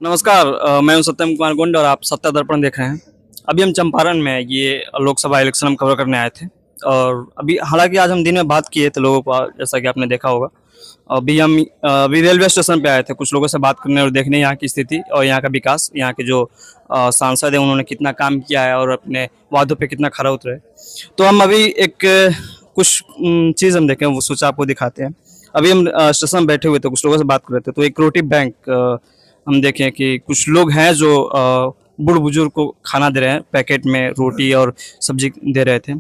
नमस्कार। मैं हूं सत्यम कुमार गुंड और आप सत्ता दर्पण देख रहे हैं। अभी हम चंपारण में ये लोकसभा इलेक्शन हम कवर करने आए थे और अभी हालांकि आज हम दिन में बात किए थे लोगों को, जैसा कि आपने देखा होगा। अभी हम अभी रेलवे स्टेशन पे आए थे कुछ लोगों से बात करने और देखने यहाँ की स्थिति और यहाँ का विकास, यहाँ के जो सांसद हैं उन्होंने कितना काम किया है और अपने वादों पे कितना खरा उतरे। तो हम अभी एक कुछ चीज़ हम देखें, वो सोचा आपको दिखाते हैं। अभी हम स्टेशन में बैठे हुए थे, कुछ लोगों से बात कर रहे थे, तो एक रोटी बैंक हम देखें कि कुछ लोग हैं जो बूढ़ बुजुर्ग को खाना दे रहे हैं, पैकेट में रोटी और सब्जी दे रहे थे।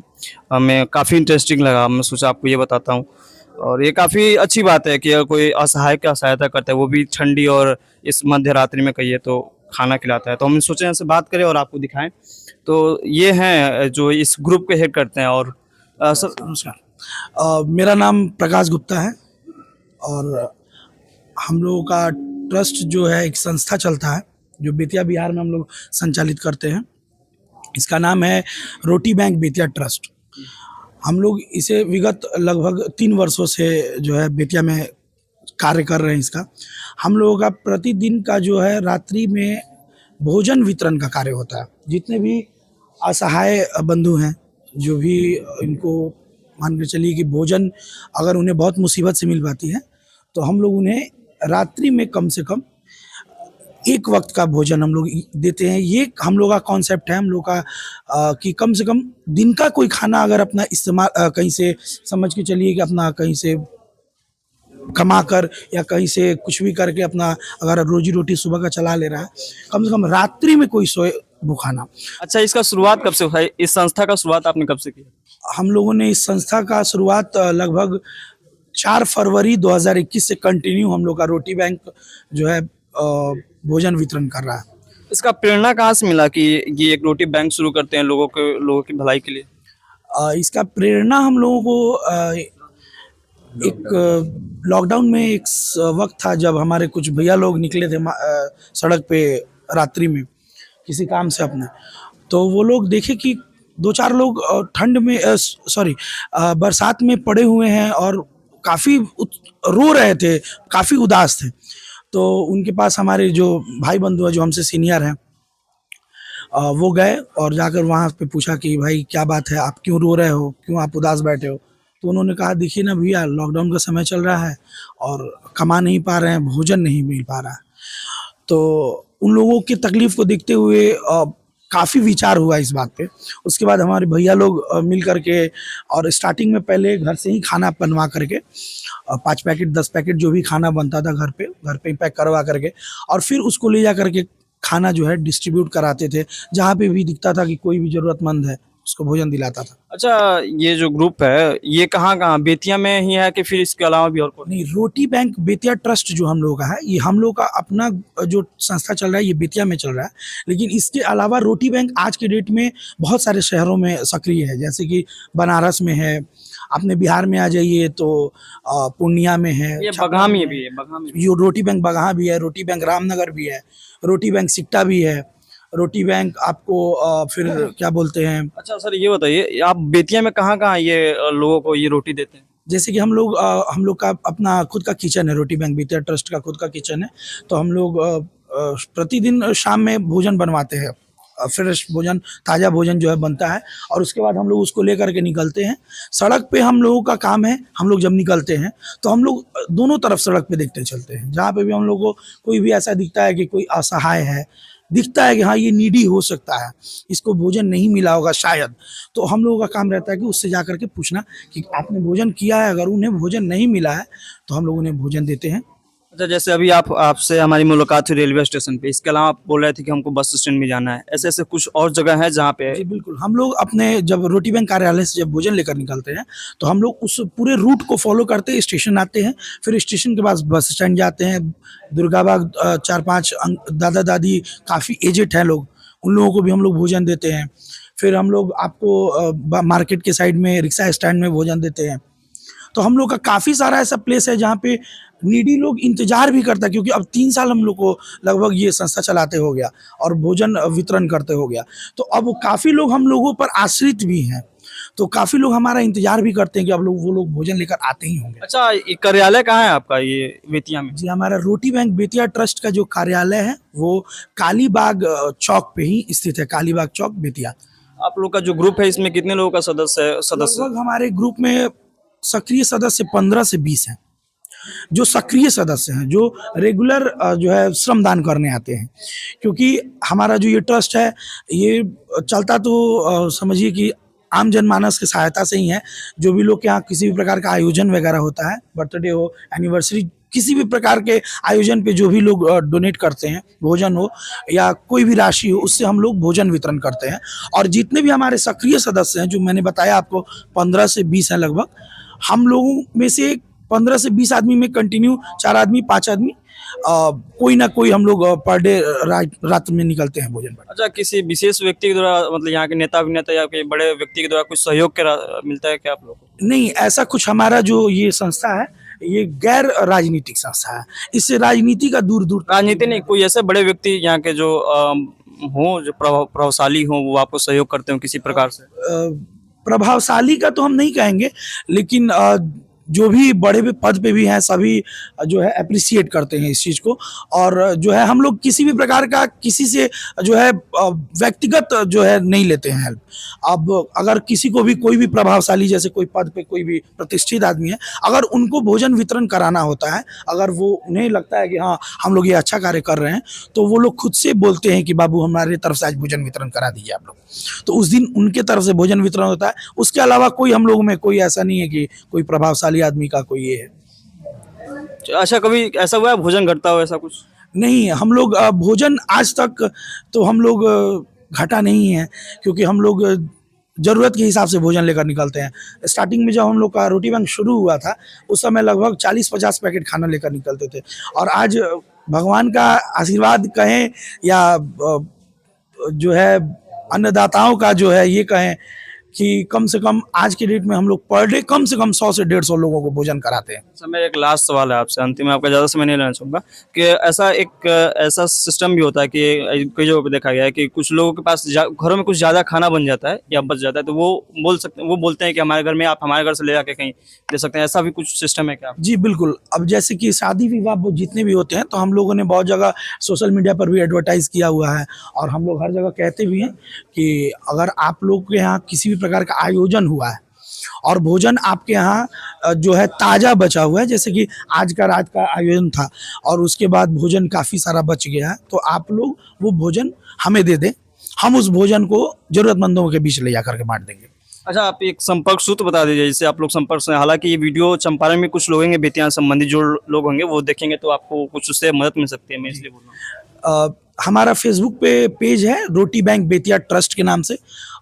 हमें काफ़ी इंटरेस्टिंग लगा, मैं सोचा आपको ये बताता हूँ। और ये काफ़ी अच्छी बात है कि अगर कोई असहाय का सहायता करता है, वो भी ठंडी और इस मध्य रात्रि में कहिए तो खाना खिलाता है। तो हम सोचे इनसे बात करें और आपको दिखाएं। तो ये हैं जो इस ग्रुप के हेड करते हैं। और सर नमस्कार। मेरा नाम प्रकाश गुप्ता है और हम लोगों का ट्रस्ट जो है एक संस्था चलता है जो बेतिया बिहार में हम लोग संचालित करते हैं। इसका नाम है रोटी बैंक बेतिया ट्रस्ट। हम लोग इसे विगत लगभग 3 वर्षों से जो है बेतिया में कार्य कर रहे हैं। इसका हम लोगों का प्रतिदिन का जो है रात्रि में भोजन वितरण का कार्य होता है। जितने भी असहाय बंधु हैं, जो भी इनको मान के चलिए कि भोजन अगर उन्हें बहुत मुसीबत से मिल पाती है, तो हम लोग उन्हें रात्रि में कम से कम एक वक्त का भोजन हम लोग देते हैं। ये हम लोग का कॉन्सेप्ट है हम लोग का कि कम से कम दिन का कोई खाना अगर अपना इस्तेमाल कहीं से समझ के चलिए कि अपना कहीं से कमा कर या कहीं से कुछ भी करके अपना अगर रोजी रोटी सुबह का चला ले रहा है, कम से कम रात्रि में कोई सोए भूखा ना। अच्छा, इसका शुरुआत कब से हुआ है? इस संस्था का शुरुआत आपने कब से की? हम लोगों ने इस संस्था का शुरुआत लगभग 4 फरवरी 2021 से कंटिन्यू हम लोग का रोटी बैंक जो है भोजन वितरण कर रहा है। इसका प्रेरणा कहाँ से मिला कि ये एक रोटी बैंक शुरू करते हैं लोगों की भलाई के लिए? इसका प्रेरणा हम लोगों को एक लॉकडाउन में एक वक्त था जब हमारे कुछ भैया लोग निकले थे सड़क पे रात्रि में किसी काम से अपने। तो वो लोग देखे कि 2-4 लोग ठंड में बरसात में पड़े हुए हैं और काफ़ी रो रहे थे, काफ़ी उदास थे। तो उनके पास हमारे जो भाई बंधु हैं जो हमसे सीनियर हैं, वो गए और जाकर वहाँ पे पूछा कि भाई क्या बात है, आप क्यों रो रहे हो, क्यों आप उदास बैठे हो? तो उन्होंने कहा देखिए ना भैया, लॉकडाउन का समय चल रहा है और कमा नहीं पा रहे हैं, भोजन नहीं मिल पा रहा है। तो उन लोगों की तकलीफ़ को देखते हुए काफ़ी विचार हुआ इस बात पे। उसके बाद हमारे भैया लोग मिल करके और स्टार्टिंग में पहले घर से ही खाना बनवा करके 5 पैकेट 10 पैकेट जो भी खाना बनता था घर पे ही पैक करवा करके और फिर उसको ले जा करके खाना जो है डिस्ट्रीब्यूट कराते थे। जहाँ पे भी दिखता था कि कोई भी ज़रूरतमंद है, उसको भोजन दिलाता था। अच्छा, ये जो ग्रुप है ये कहाँ बेतिया में ही है कि फिर इसके अलावा भी और कोई? नहीं, रोटी बैंक बेतिया ट्रस्ट जो हम लोग का है, ये हम लोग का अपना जो संस्था चल रहा है ये बेतिया में चल रहा है। लेकिन इसके अलावा रोटी बैंक आज के डेट में बहुत सारे शहरों में सक्रिय है, जैसे कि बनारस में है, अपने बिहार में आ जाइए तो पूर्णिया में है, ये बगहा में भी है, बगहा में भी। ये रोटी बैंक बगहा भी है, रोटी बैंक रामनगर भी है, रोटी बैंक सिकटा भी है, रोटी बैंक आपको फिर क्या बोलते हैं। अच्छा सर, ये बताइए आप बेतिया में कहाँ ये लोगों को ये रोटी देते हैं? जैसे कि हम लोग का अपना खुद का किचन है, रोटी बैंक बेतिया ट्रस्ट का खुद का किचन है। तो हम लोग प्रतिदिन शाम में भोजन बनवाते हैं, फ्रेश भोजन, ताज़ा भोजन जो है बनता है और उसके बाद हम लोग उसको लेकर के निकलते हैं। सड़क पे हम लोगों का काम है, हम लोग जब निकलते हैं तो हम लोग दोनों तरफ सड़क पे देखते चलते हैं। जहाँ पे भी हम लोग को कोई भी ऐसा दिखता है कि कोई असहाय है, दिखता है कि हाँ ये नीडी हो सकता है, इसको भोजन नहीं मिला होगा शायद, तो हम लोगों का काम रहता है कि उससे जा करके पूछना कि आपने भोजन किया है। अगर उन्हें भोजन नहीं मिला है तो हम लोग उन्हें भोजन देते हैं। अच्छा, जैसे अभी आपसे हमारी मुलाकात हुई रेलवे स्टेशन पे, इसके अलावा आप बोल रहे थे कि हमको बस स्टैंड भी जाना है, ऐसे ऐसे कुछ और जगह है जहाँ पे? जी बिल्कुल, हम लोग अपने जब रोटी बैंक कार्यालय से जब भोजन लेकर निकलते हैं तो हम लोग उस पूरे रूट को फॉलो करते स्टेशन आते हैं, फिर स्टेशन के बाद बस स्टैंड जाते हैं। दुर्गाबाग 4-5 दादा दादी काफ़ी एजेड हैं लोग, उन लोगों को भी हम लोग भोजन देते हैं। फिर हम लोग आपको मार्केट के साइड में रिक्शा स्टैंड में भोजन देते हैं। तो हम लोग का काफ़ी सारा ऐसा प्लेस है जहाँ पे नीडी लोग इंतजार भी करता है, क्योंकि अब 3 साल हम लोग को लगभग ये संस्था चलाते हो गया और भोजन वितरण करते हो गया, तो अब काफ़ी लोग हम लोगों पर आश्रित भी हैं। तो काफ़ी लोग हमारा इंतजार भी करते हैं कि अब लोग वो लोग भोजन लेकर आते ही होंगे। अच्छा, ये कार्यालय कहाँ है आपका ये बेतिया में? जी, हमारा रोटी बैंक बेतिया ट्रस्ट का जो कार्यालय है वो कालीबाग चौक पे ही स्थित है, कालीबाग चौक बेतिया। आप लोग का जो ग्रुप है इसमें कितने लोगों का सदस्य? लगभग हमारे ग्रुप में सक्रिय सदस्य 15 से 20 हैं, जो सक्रिय सदस्य हैं, जो रेगुलर जो है श्रमदान करने आते हैं। क्योंकि हमारा जो ये ट्रस्ट है ये चलता तो समझिए कि आम जनमानस की सहायता से ही है। जो भी लोग के यहाँ किसी भी प्रकार का आयोजन वगैरह होता है, बर्थडे हो, एनिवर्सरी, किसी भी प्रकार के आयोजन पे जो भी लोग डोनेट करते हैं, भोजन हो या कोई भी राशि हो, उससे हम लोग भोजन वितरण करते हैं। और जितने भी हमारे सक्रिय सदस्य हैं, जो मैंने बताया आपको 15 से 20 हैं लगभग, हम लोगों में से 15 से 20 आदमी में कंटिन्यू 4 आदमी 5 आदमी कोई ना कोई हम लोग पर डे रात में निकलते हैं भोजन पर। अच्छा, किसी विशेष व्यक्ति के द्वारा, मतलब यहाँ के नेता अभिनेता या कोई बड़े व्यक्ति के द्वारा कुछ सहयोग मिलता है क्या आप लोगों को? नहीं, ऐसा कुछ हमारा जो ये संस्था है ये गैर राजनीतिक संस्था है। इससे राजनीति का दूर दूर राजनीति नहीं, कोई ऐसे बड़े व्यक्ति यहाँ के जो हों, जो प्रभावशाली हों, वो आपको सहयोग करते हो किसी प्रकार से? प्रभावशाली का तो हम नहीं कहेंगे, लेकिन जो भी बड़े भी पद पे भी हैं सभी जो है अप्रिशिएट करते हैं इस चीज़ को। और जो है हम लोग किसी भी प्रकार का किसी से जो है व्यक्तिगत जो है नहीं लेते हैं हेल्प। अब अगर किसी को भी कोई भी प्रभावशाली, जैसे कोई पद पे कोई भी प्रतिष्ठित आदमी है, अगर उनको भोजन वितरण कराना होता है, अगर वो उन्हें लगता है कि हाँ हम लोग ये अच्छा कार्य कर रहे हैं, तो वो लोग खुद से बोलते हैं कि बाबू हमारे तरफ से आज भोजन वितरण करा दीजिए आप लोग। तो उस दिन उनके तरफ से भोजन वितरण होता है। उसके अलावा कोई हम लोगों में कोई ऐसा नहीं है कि कोई प्रभावशाली आदमी का कोई ये है। अच्छा, कभी ऐसा हुआ है भोजन घटता हो, ऐसा कुछ? नहीं, हम लोग भोजन आज तक तो हम लोग घटा नहीं है, क्योंकि हम लोग ज़रूरत के हिसाब से भोजन लेकर निकलते हैं। स्टार्टिंग में जब हम लोग का रोटी बैंक शुरू हुआ था, उस समय लगभग 40-50 पैकेट खाना लेकर निकलते थे। और आज भगवान का आशीर्वाद कहें या जो है अन्नदाताओं का जो है ये कहें कि कम से कम आज के डेट में हम लोग पर डे कम से कम 100 से 150 लोगों को भोजन कराते हैं। अच्छा, मेरा एक लास्ट सवाल है आपसे, अंतिम में, आपका ज़्यादा समय नहीं लेना चाहूँगा, कि ऐसा सिस्टम भी होता है कि कई जगहों पे देखा गया है कि कुछ लोगों के पास घरों में कुछ ज़्यादा खाना बन जाता है या बच जाता है, तो वो बोलते हैं कि हमारे घर में, आप हमारे घर से ले जाके कहीं दे सकते हैं। ऐसा भी कुछ सिस्टम है क्या? जी बिल्कुल। अब जैसे कि शादी विवाह जितने भी होते हैं, तो हम लोगों ने बहुत जगह सोशल मीडिया पर भी एडवर्टाइज़ किया हुआ है, और हम लोग हर जगह कहते भी हैं कि अगर आप लोग के यहाँ किसी भी प्रकार का आयोजन हुआ है और भोजन आपके यहाँ जो है ताज़ा बचा हुआ है, जैसे कि आज का रात का आयोजन था और उसके बाद भोजन काफ़ी सारा बच गया है, तो आप लोग वो भोजन हमें दे दें, हम उस भोजन को ज़रूरतमंदों के बीच ले जाकर के बांट देंगे। अच्छा, आप एक संपर्क सूत्र बता दीजिए जिससे आप लोग संपर्क से, हालांकि ये वीडियो चंपारण में कुछ लोग होंगे, बेतिया संबंधित जो लोग होंगे वो देखेंगे तो आपको कुछ उससे मदद मिल सकती है, मैं इसलिए बोल रहा हूँ। हमारा फेसबुक पे पेज है रोटी बैंक बेतिया ट्रस्ट के नाम से,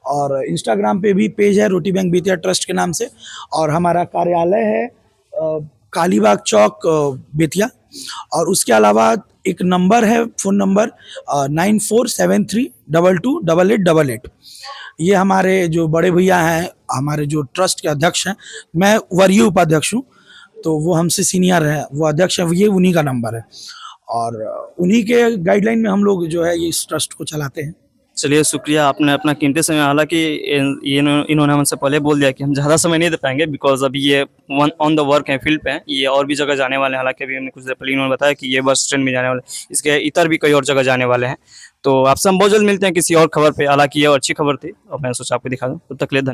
और इंस्टाग्राम पे भी पेज है रोटी बैंक बेतिया ट्रस्ट के नाम से, और हमारा कार्यालय है कालीबाग चौक बेतिया। और उसके अलावा एक नंबर है, फ़ोन नंबर 9473228888। ये हमारे जो बड़े भैया हैं, हमारे जो ट्रस्ट के अध्यक्ष हैं, मैं वरीय उपाध्यक्ष हूँ, तो वो हमसे सीनियर है, वो अध्यक्ष है, ये उन्हीं का नंबर है, और उन्हीं के गाइडलाइन में हम लोग जो है ये इस ट्रस्ट को चलाते हैं। चलिए, शुक्रिया, आपने अपना कीमती समय, हालांकि इन्होंने हमसे पहले बोल दिया कि हम ज़्यादा समय नहीं दे पाएंगे बिकॉज अभी ये ऑन द वर्क है, फील्ड पे हैं, ये और भी जगह जाने वाले हैं। हालांकि अभी हमने कुछ देर पहले इन्होंने बताया कि ये बस स्टैंड में जाने वाले, इसके इतर भी कई और जगह जाने वाले हैं। तो आपसे हम बहुत जल्द मिलते हैं किसी और खबर पे। हालांकि ये अच्छी खबर थी और मैं सोचा आपको दिखा दूँ। तब तक के लिए धन्यवाद।